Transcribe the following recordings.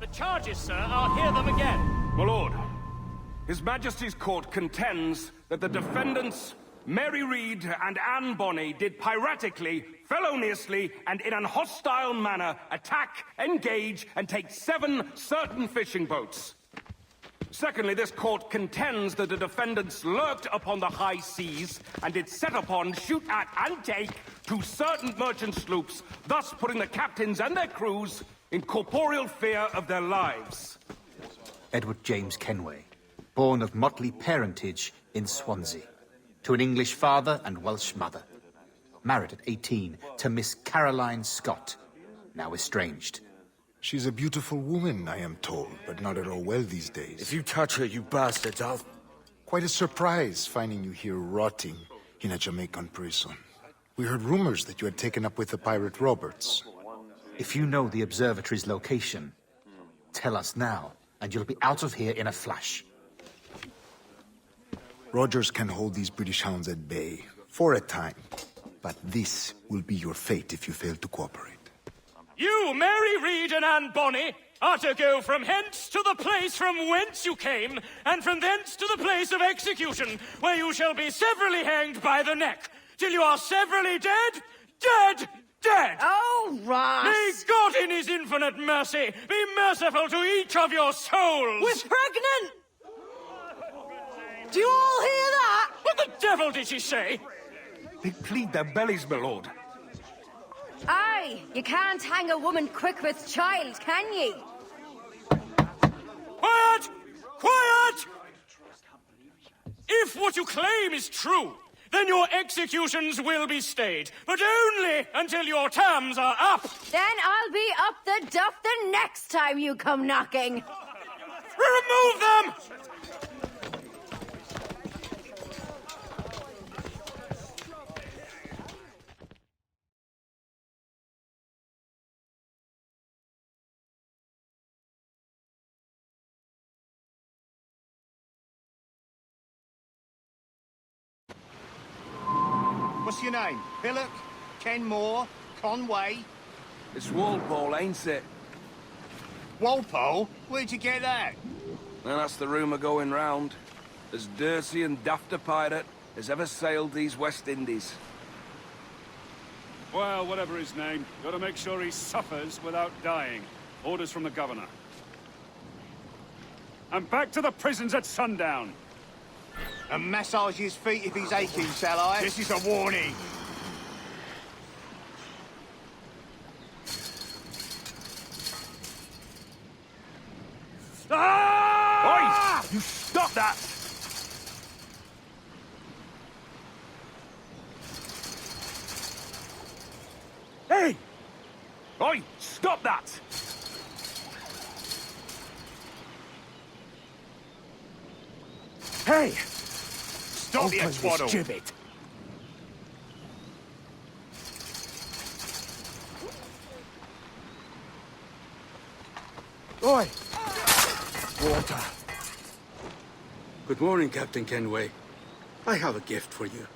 The charges, sir, I'll hear them again. My lord, His Majesty's court contends that the defendants, Mary Reed and Anne Bonny, did piratically, feloniously, and in an hostile manner attack, engage, and take 7 certain fishing boats. Secondly, this court contends that the defendants lurked upon the high seas and did set upon, shoot at, and take 2 certain merchant sloops, thus putting the captains and their crews in corporeal fear of their lives. Edward James Kenway, born of motley parentage in Swansea, to an English father and Welsh mother. Married at 18 to Miss Caroline Scott, now estranged. She's a beautiful woman, I am told, but not at all well these days. If you touch her, you bastards, I'll... Quite a surprise finding you here rotting in a Jamaican prison. We heard rumors that you had taken up with the pirate Roberts. If you know the observatory's location, tell us now, and you'll be out of here in a flash. Rogers can hold these British hounds at bay, for a time. But this will be your fate if you fail to cooperate. You, Mary Reed and Anne Bonny, are to go from hence to the place from whence you came, and from thence to the place of execution, where you shall be severally hanged by the neck, till you are severally dead, dead, dead! Oh, Ross! May God in his infinite mercy be merciful to each of your souls! We're pregnant! Do you all hear that? What the devil did she say? They plead their bellies, my lord. Aye, you can't hang a woman quick with child, can ye? Quiet! Quiet! If what you claim is true, then your executions will be stayed, but only until your terms are up. Then I'll be up the duff the next time you come knocking. Remove them! What's your name? Pillock? Kenmore? Conway? It's Walpole, ain't it? Walpole? Where'd you get that? Well, that's the rumour going round. As dirty and daft a pirate as ever sailed these West Indies. Well, whatever his name, gotta make sure he suffers without dying. Orders from the governor. And back to the prisons at sundown. And massage his feet if he's aching, shall I? This is a warning. Ah! Oi! You stop that! Hey! Oi! Stop that! Hey! Stop your twaddle. Gibbet. Oi! Water. Good morning, Captain Kenway. I have a gift for you.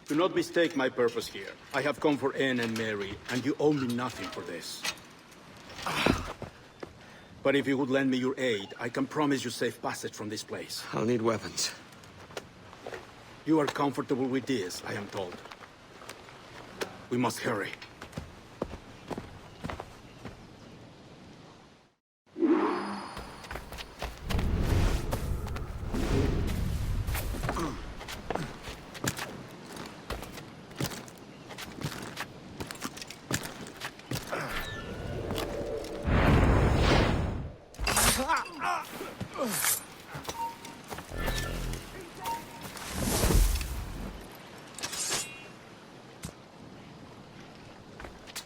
Do not mistake my purpose here. I have come for Anne and Mary, and you owe me nothing for this. But if you would lend me your aid, I can promise you safe passage from this place. I'll need weapons. You are comfortable with this, I am told. We must hurry.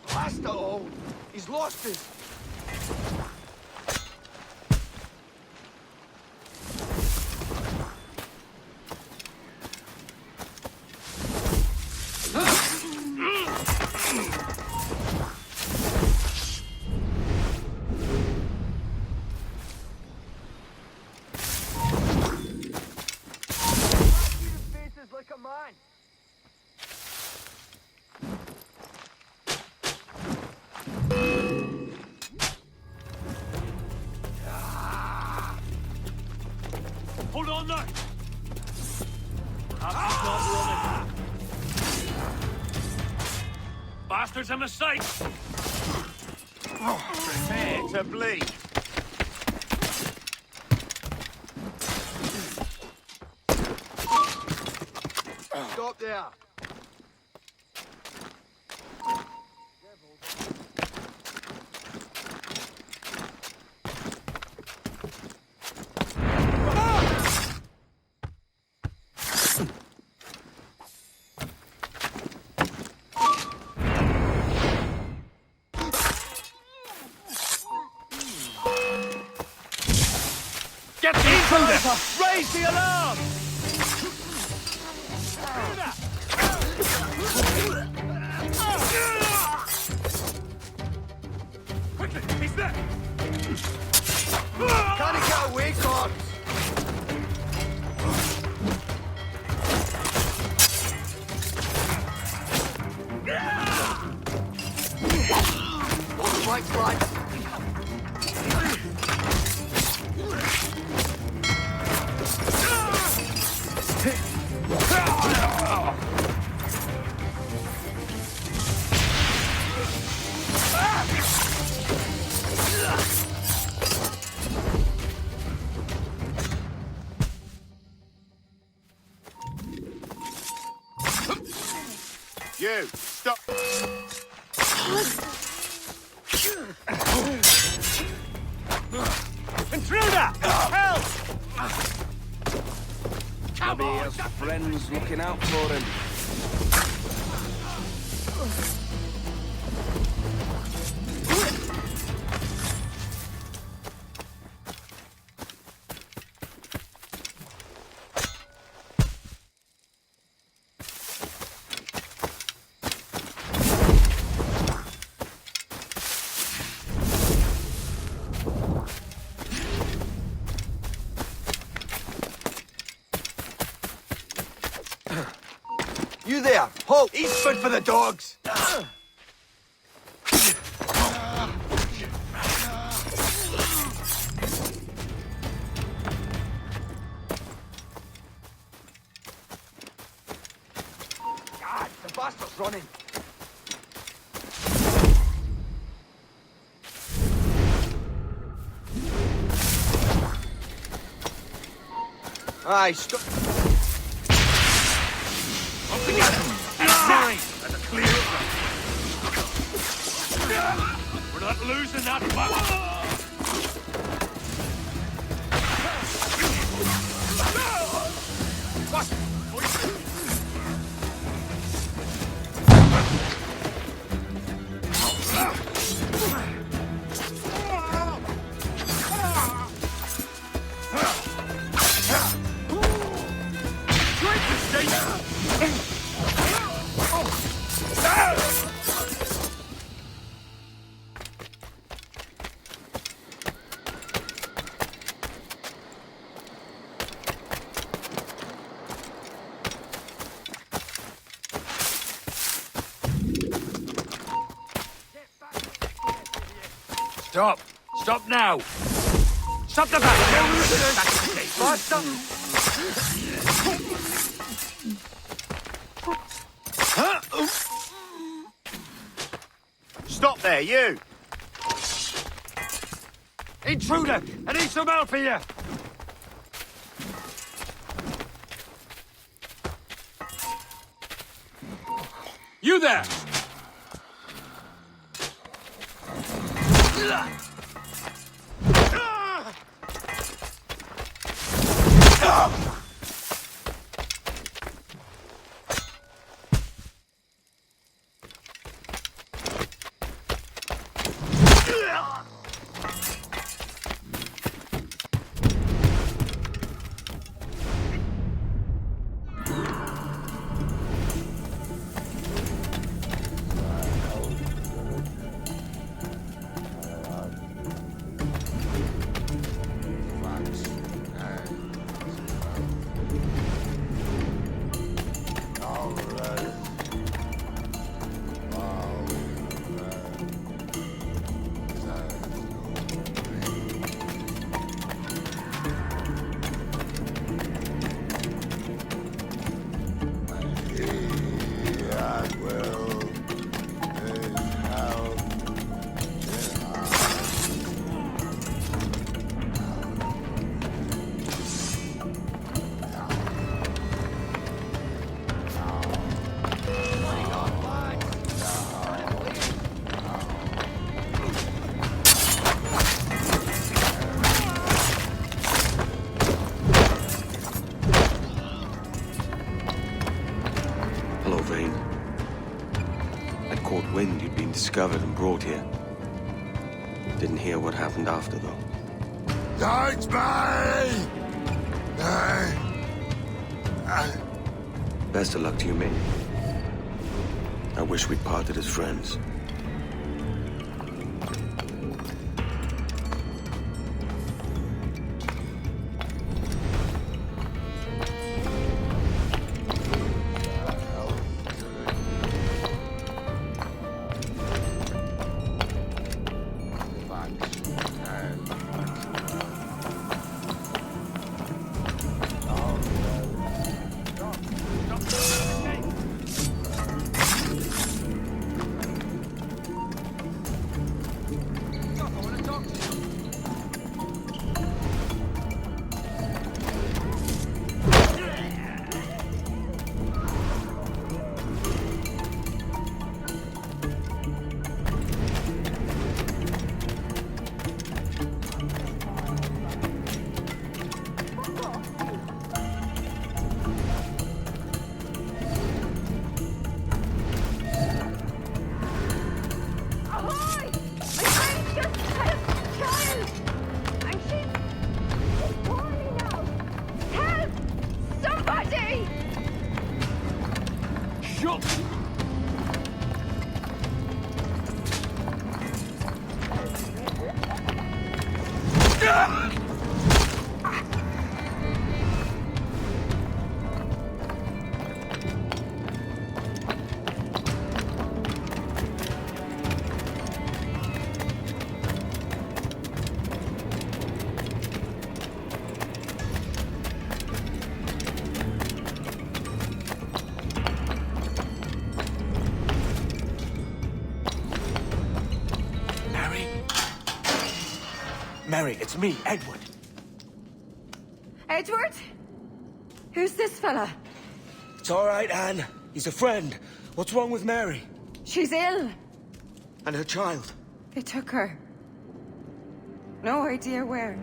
Blast it all. He's lost it. Like a man. yonder! Perhaps he's not running. Bastard's a mistake! Prepare to bleed. Stop there. Get the intruder! Raise the alarm! Quickly, he's there! Can't he get away, God? Right. You, stop. Intruder! Help! Maybe he has friends looking out for him. You there! Halt! He's food for the dogs! God, the bastard's running! Aye, stop! Up together! And mine! That's a clear We're not losing that battle! Stop! Stop now! Stop the battle! Stop there, you! Intruder! I need some help here! You there! discovered and brought here. Didn't hear what happened after, though. Don't me! Best of luck to you, mate. I wish we'd parted as friends. Mary, it's me, Edward. Edward? Who's this fella? It's all right, Anne. He's a friend. What's wrong with Mary? She's ill. And her child? They took her. No idea where.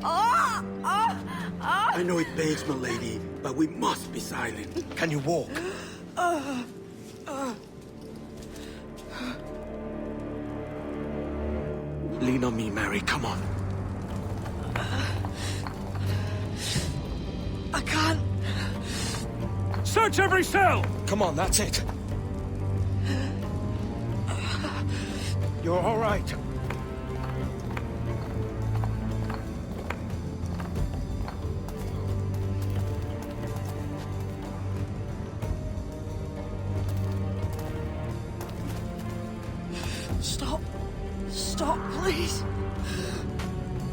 Oh! Oh! Oh! I know it pains, my lady, but we must be silent. Can you walk? Lean on me, Mary. Come on. I can't. Search every cell! Come on, that's it. You're all right. Stop. Stop, please.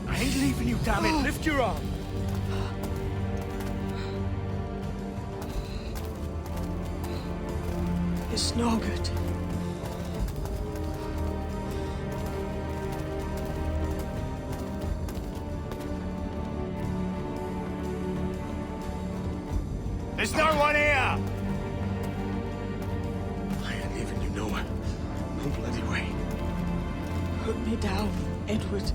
I ain't leaving you, damn it. Lift your arm. It's no good. There's no one here! I ain't leaving you nowhere. No bloody way. Put me down, Edward.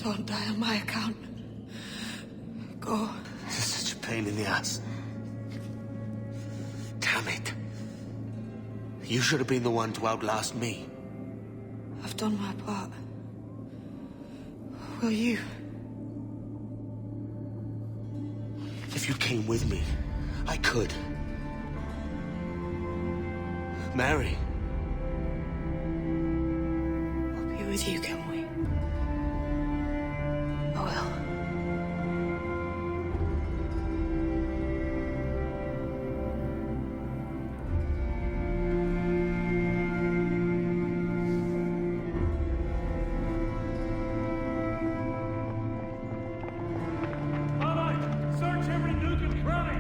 Don't die on my account. Go. This is such a pain in the ass. Damn it. You should have been the one to outlast me. I've done my part. Will you? If you came with me, I could. Mary. I'll be with you, can we? I will. All right, search every nook and cranny.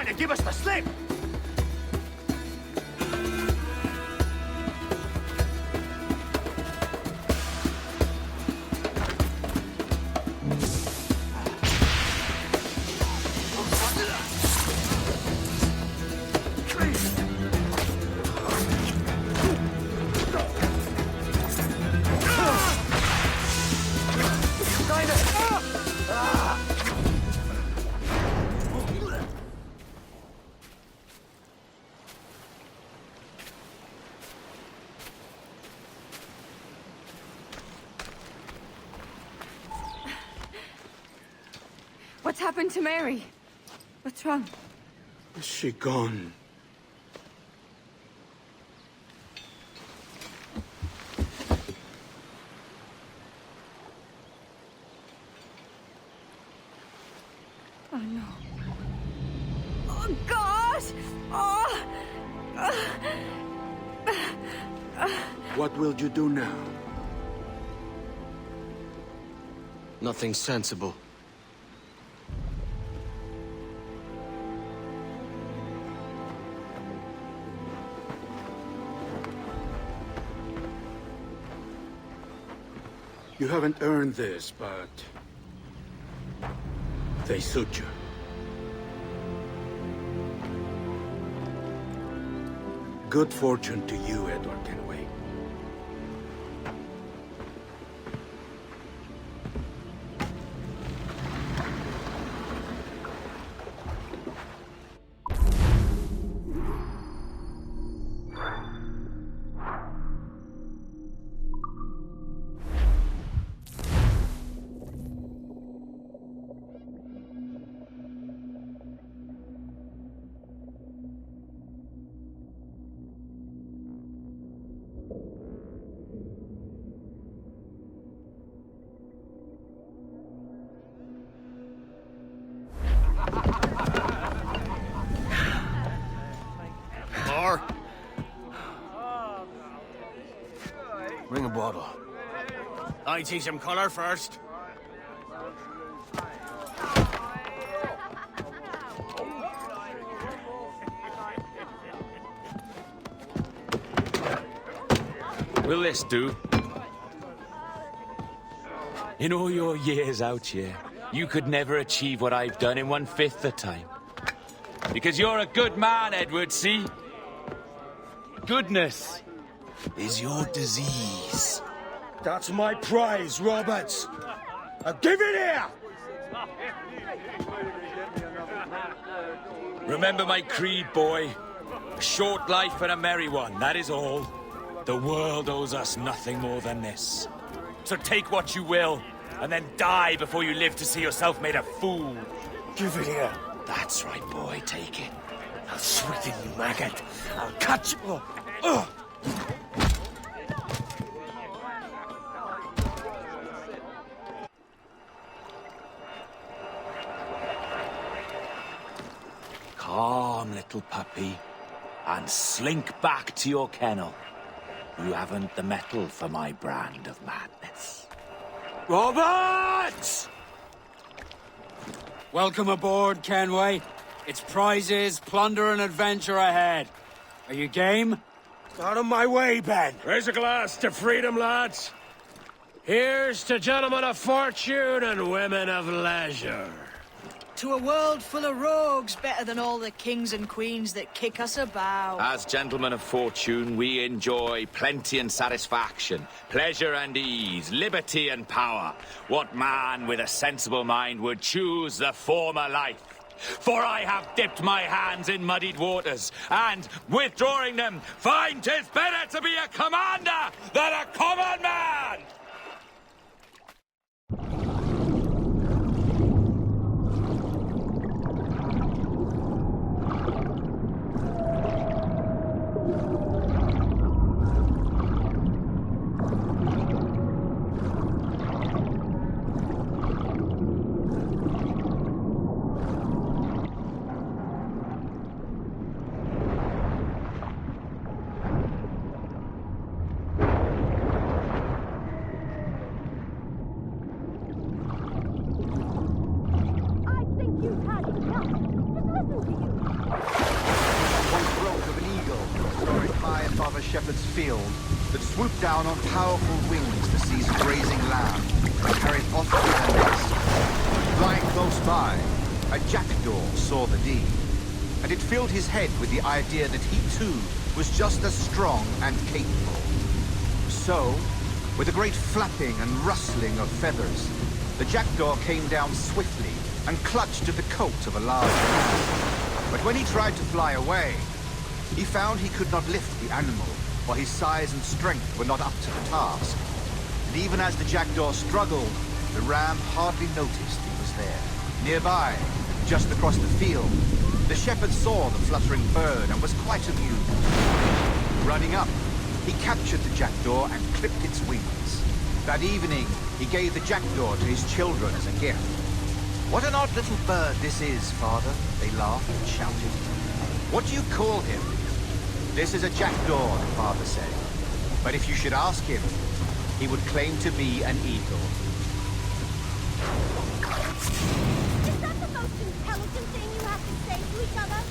trying to give us the slip! What's happened to Mary? What's wrong? Is she gone? Oh, no. Oh, God! Oh! What will you do now? Nothing sensible. You haven't earned this, but... they suit you. Good fortune to you, Edward Kenway. More? Bring a bottle. I see some color first. Will this do? In all your years out here, you could never achieve what I've done in 1/5 the time. Because you're a good man, Edward, see? Goodness is your disease. That's my prize, Roberts. Give it here! Remember my creed, boy. A short life and a merry one, that is all. The world owes us nothing more than this. So take what you will, and then die before you live to see yourself made a fool. Give it here. That's right, boy, take it. I'll sweeten you, maggot. I'll cut you. Ugh. Calm, little puppy, and slink back to your kennel. You haven't the mettle for my brand of madness. Roberts! Welcome aboard, Kenway. It's prizes, plunder, and adventure ahead. Are you game? Out of my way, Ben. Raise a glass to freedom, lads. Here's to gentlemen of fortune and women of leisure. To a world full of rogues, better than all the kings and queens that kick us about. As gentlemen of fortune, we enjoy plenty and satisfaction, pleasure and ease, liberty and power. What man with a sensible mind would choose the former life? For I have dipped my hands in muddied waters, and, withdrawing them, find 'tis better to be a commander than a common man! shepherd's field that swoop down on powerful wings to seize a grazing lamb and carry it off to their nest. Flying close by, a jackdaw saw the deed, and it filled his head with the idea that he too was just as strong and capable. So, with a great flapping and rustling of feathers, the jackdaw came down swiftly and clutched at the coat of a large ram. But when he tried to fly away, he found he could not lift the animal, for his size and strength were not up to the task. And even as the jackdaw struggled, the ram hardly noticed he was there. Nearby, just across the field, the shepherd saw the fluttering bird and was quite amused. Running up, he captured the jackdaw and clipped its wings. That evening, he gave the jackdaw to his children as a gift. "What an odd little bird this is, father," they laughed and shouted. "What do you call him?" "This is a jackdaw," the father said. "But if you should ask him, he would claim to be an eagle." Is that the most intelligent thing you have to say to each other?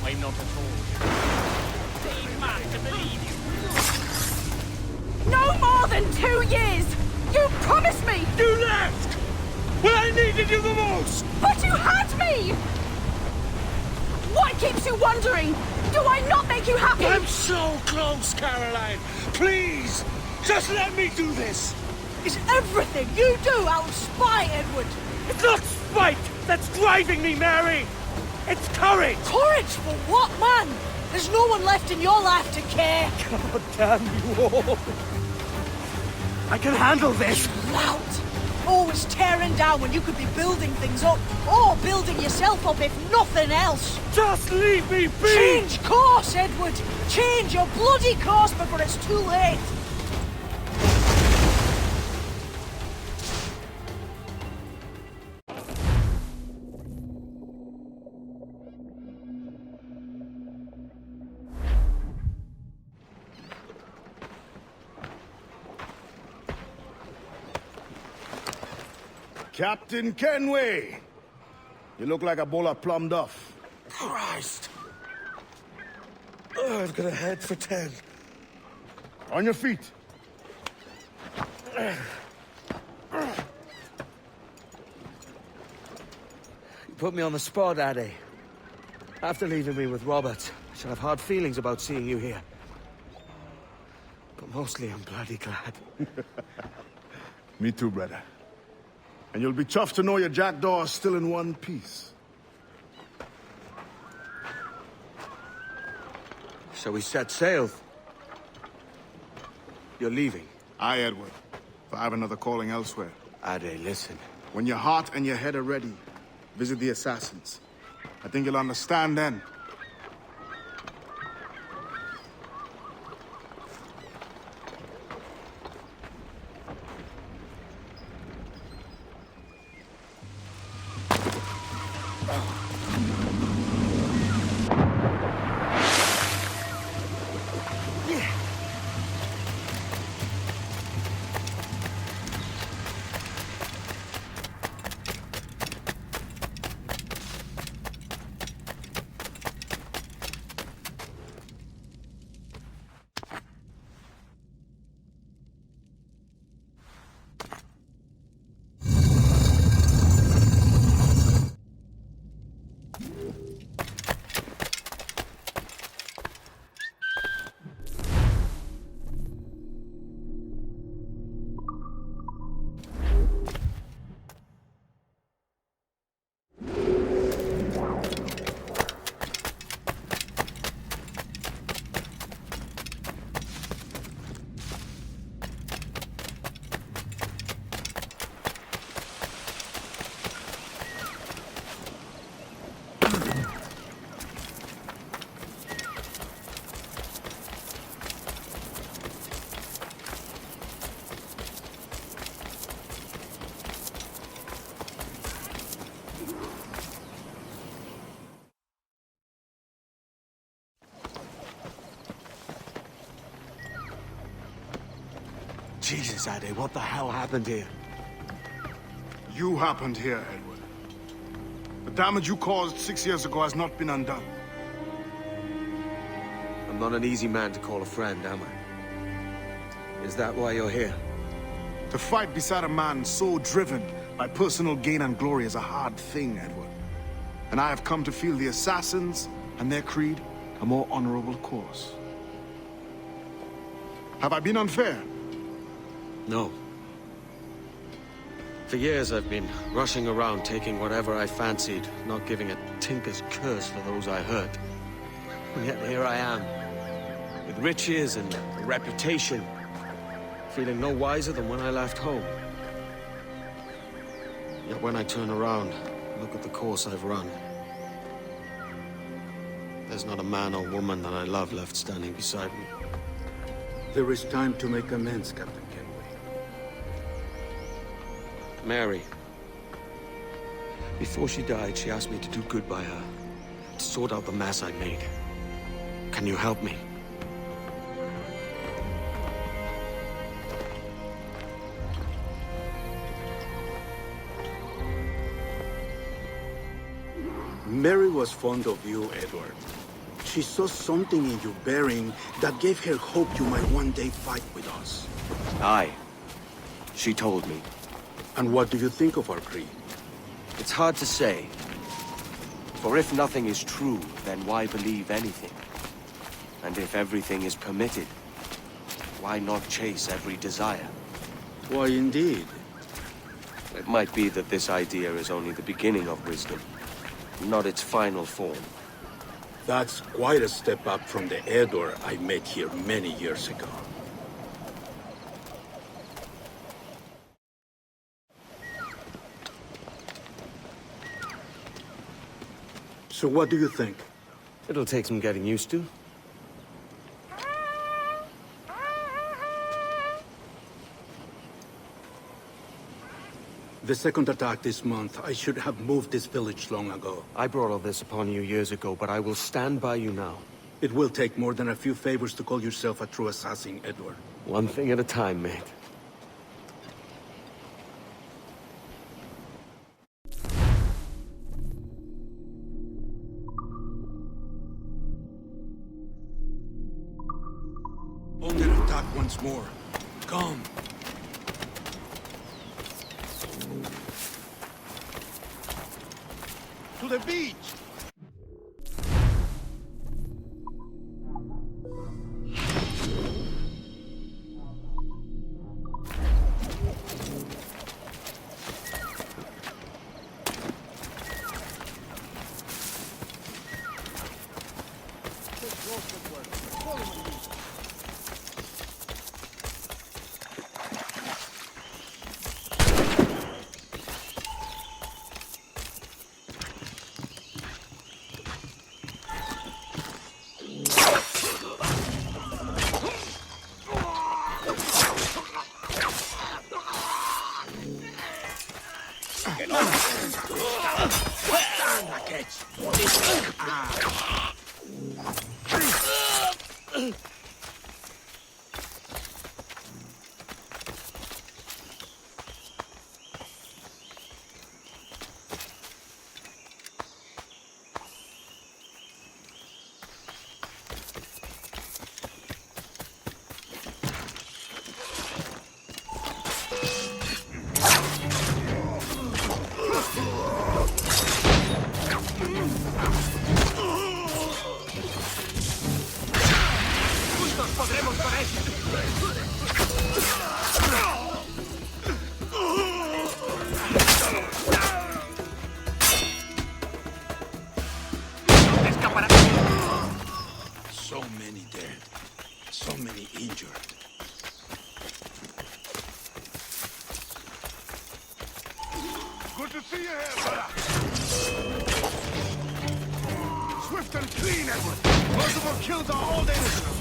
I'm not at all. Save man to believe you. No more than 2 years! You promised me! You left! When I needed you the most! But you had me! What keeps you wondering? Do I not make you happy? I'm so close, Caroline! Please! Just let me do this! Is everything you do out of spite, Edward? It's not spite that's driving me, Mary! It's courage! Courage for what, man? There's no one left in your life to care. God damn you all! I can handle this! Lout! Always tearing down when you could be building things up, or building yourself up if nothing else. Just leave me be! Change course, Edward! Change your bloody course before it's too late! Captain Kenway! You look like a bowl of plum duff. Christ! Oh, I've got a head for 10. On your feet. You put me on the spot, Addy. After leaving me with Robert, I shall have hard feelings about seeing you here. But mostly I'm bloody glad. Me too, brother. And you'll be chuffed to know your jackdaw is still in one piece. So we set sail. You're leaving. Aye, Edward. But I have another calling elsewhere. Ade, listen. When your heart and your head are ready, visit the assassins. I think you'll understand then. Jesus, Ade, what the hell happened here? You happened here, Edward. The damage you caused 6 years ago has not been undone. I'm not an easy man to call a friend, am I? Is that why you're here? To fight beside a man so driven by personal gain and glory is a hard thing, Edward. And I have come to feel the assassins and their creed a more honorable course. Have I been unfair? No. For years I've been rushing around taking whatever I fancied, not giving a tinker's curse for those I hurt. And yet here I am, with riches and a reputation, feeling no wiser than when I left home. Yet when I turn around, look at the course I've run. There's not a man or woman that I love left standing beside me. There is time to make amends, Captain Kenway. Mary. Before she died, she asked me to do good by her, to sort out the mess I made. Can you help me? Mary was fond of you, Edward. She saw something in your bearing that gave her hope you might one day fight with us. Aye. She told me. And what do you think of our creed? It's hard to say. For if nothing is true, then why believe anything? And if everything is permitted, why not chase every desire? Why, indeed. It might be that this idea is only the beginning of wisdom, not its final form. That's quite a step up from the Edward I met here many years ago. So what do you think? It'll take some getting used to. The second attack this month, I should have moved this village long ago. I brought all this upon you years ago, but I will stand by you now. It will take more than a few favors to call yourself a true assassin, Edward. One thing at a time, mate. Under attack once more. Come. To the beach! So many dead. So many injured. Good to see you here, brother. Swift and clean, Edward. Multiple kills are all they deserve.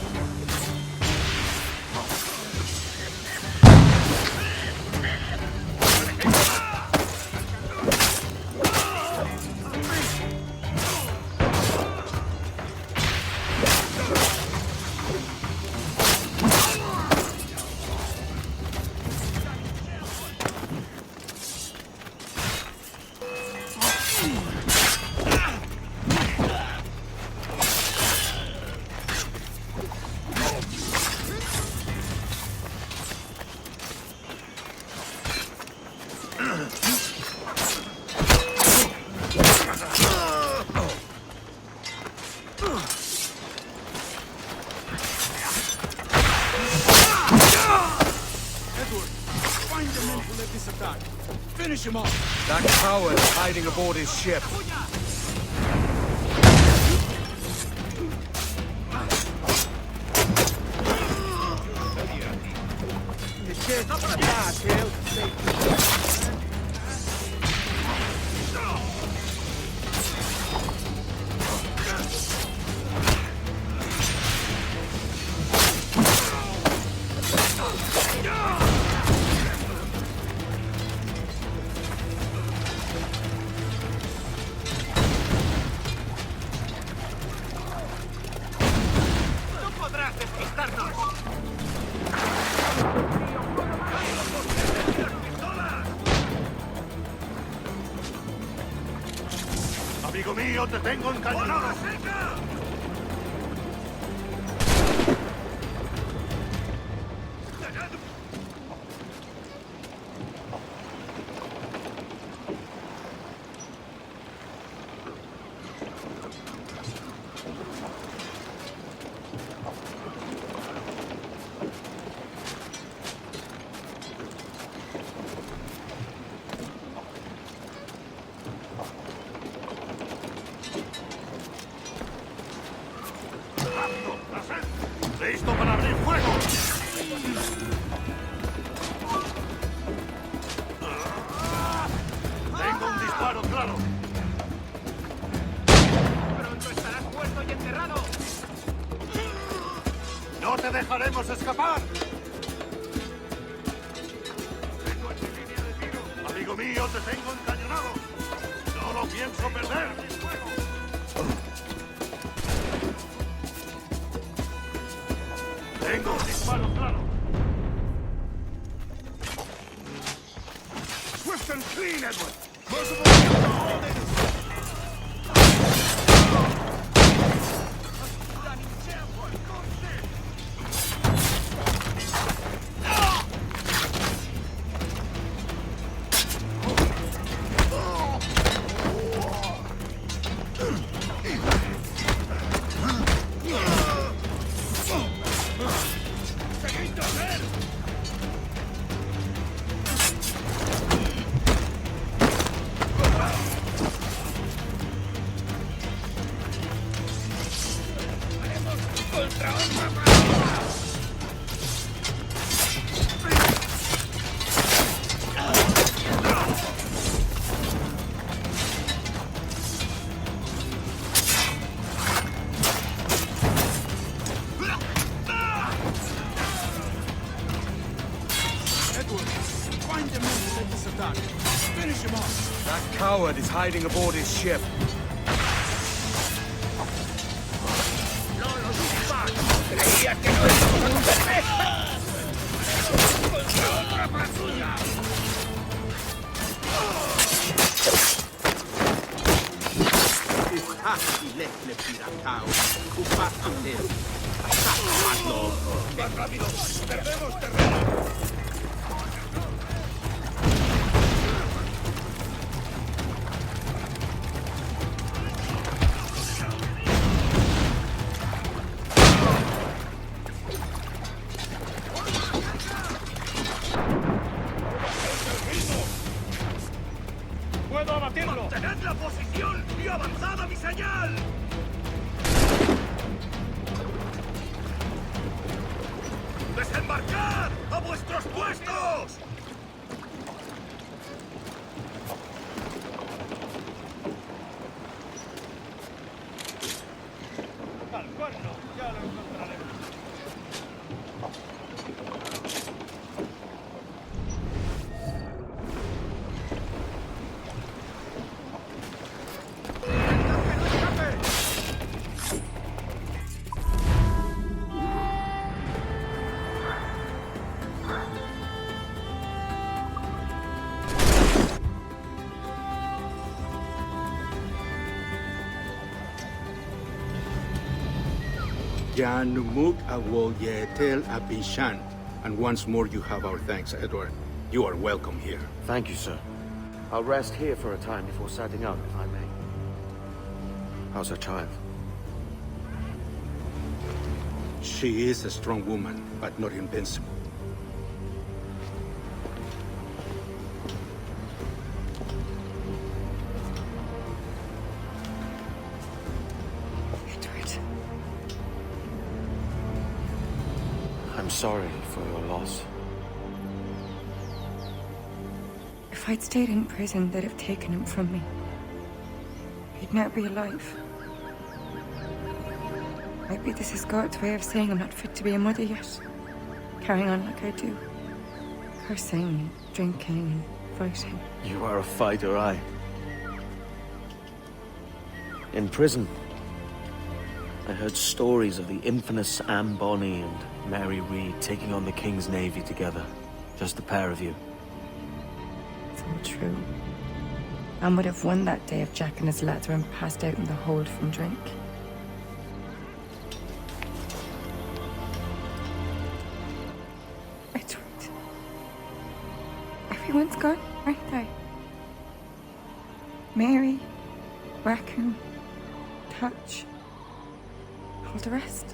who led this attack. Finish him off! That coward is hiding aboard his ship. Amigo mío, te tengo encañonado. ¡Listo para abrir fuego! ¡Tengo un disparo claro! ¡Pronto estarás muerto y enterrado! ¡No te dejaremos escapar! Tengo aquí línea de tiro. Amigo mío, te tengo encañonado. No lo pienso perder. Tengo un disparo claro. Swift and clean, Edward. Merciful. That coward is hiding aboard his ship. Creía que no es un perfecto. ¡Otra patrulla! ¡Más rápido! ¡Perdemos terreno! ¡Puedo abatirlo! ¡Mantened la posición y avanzad a mi señal! ¡Desembarcad a vuestros puestos! ¡Al cuerno! Ya lo encontraremos. Janumuk awol yetel abishan. And once more you have our thanks, Edward. You are welcome here. Thank you, sir. I'll rest here for a time before setting out, if I may. How's her child? She is a strong woman, but not invincible. I'm sorry for your loss. If I'd stayed in prison, they'd have taken him from me. He'd never be alive. Maybe this is God's way of saying I'm not fit to be a mother yet. Carrying on like I do. Cursing, drinking, fighting. You are a fighter, aye. In prison, I heard stories of the infamous Anne Bonny and Mary Read taking on the King's Navy together. Just the pair of you. It's all true. Anne would have won that day if Jack and his lads weren't passed out in the hold from drink. Edward. Everyone's gone, aren't they? Mary, Raccoon, Touch, all the rest.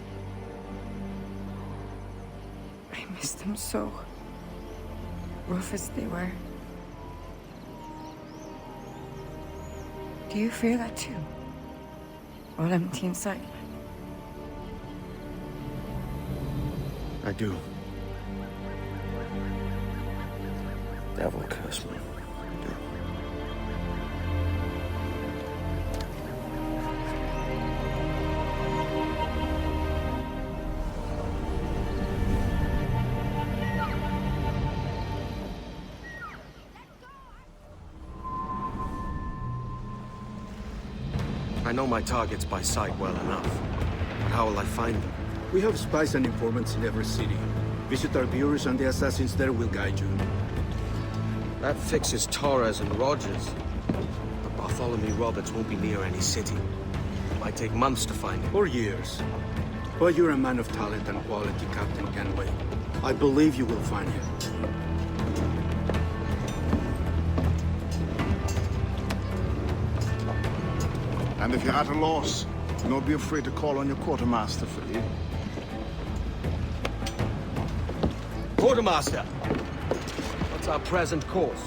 I miss them so. Rough as they were. Do you feel that too? All empty inside? I do. Devil curse me. I do. I know my targets by sight well enough. But how will I find them? We have spies and informants in every city. Visit our bureaus and the assassins there will guide you. That fixes Torres and Rogers. But Bartholomew Roberts won't be near any city. It might take months to find him. Or years. But you're a man of talent and quality, Captain Kenway. I believe you will find him. And if you're at a loss, don't be afraid to call on your quartermaster for aid. Quartermaster! What's our present course?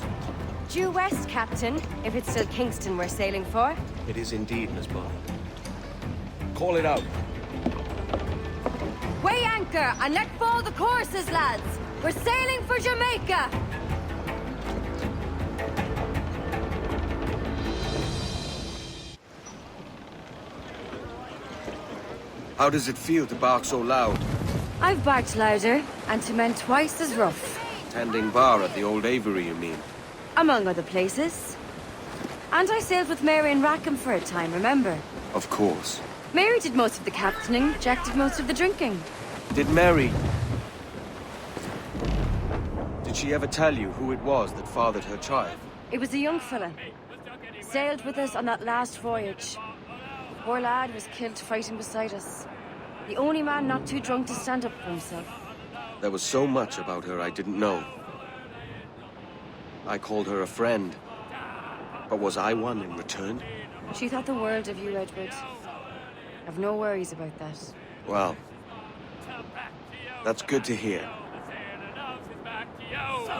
Due west, Captain, if it's still Kingston we're sailing for. It is indeed, Miss Bonny. Call it out. Weigh anchor and let fall the courses, lads. We're sailing for Jamaica. How does it feel to bark so loud? I've barked louder, and to men twice as rough. Tending bar at the old Aviary, you mean? Among other places. And I sailed with Mary and Rackham for a time, remember? Of course. Mary did most of the captaining, Jack did most of the drinking. Did Mary... Did she ever tell you who it was that fathered her child? It was a young fella. Sailed with us on that last voyage. The poor lad was killed fighting beside us. The only man not too drunk to stand up for himself. There was so much about her I didn't know. I called her a friend. But was I one in return? She thought the world of you, Edward. I've no worries about that. Well, that's good to hear. So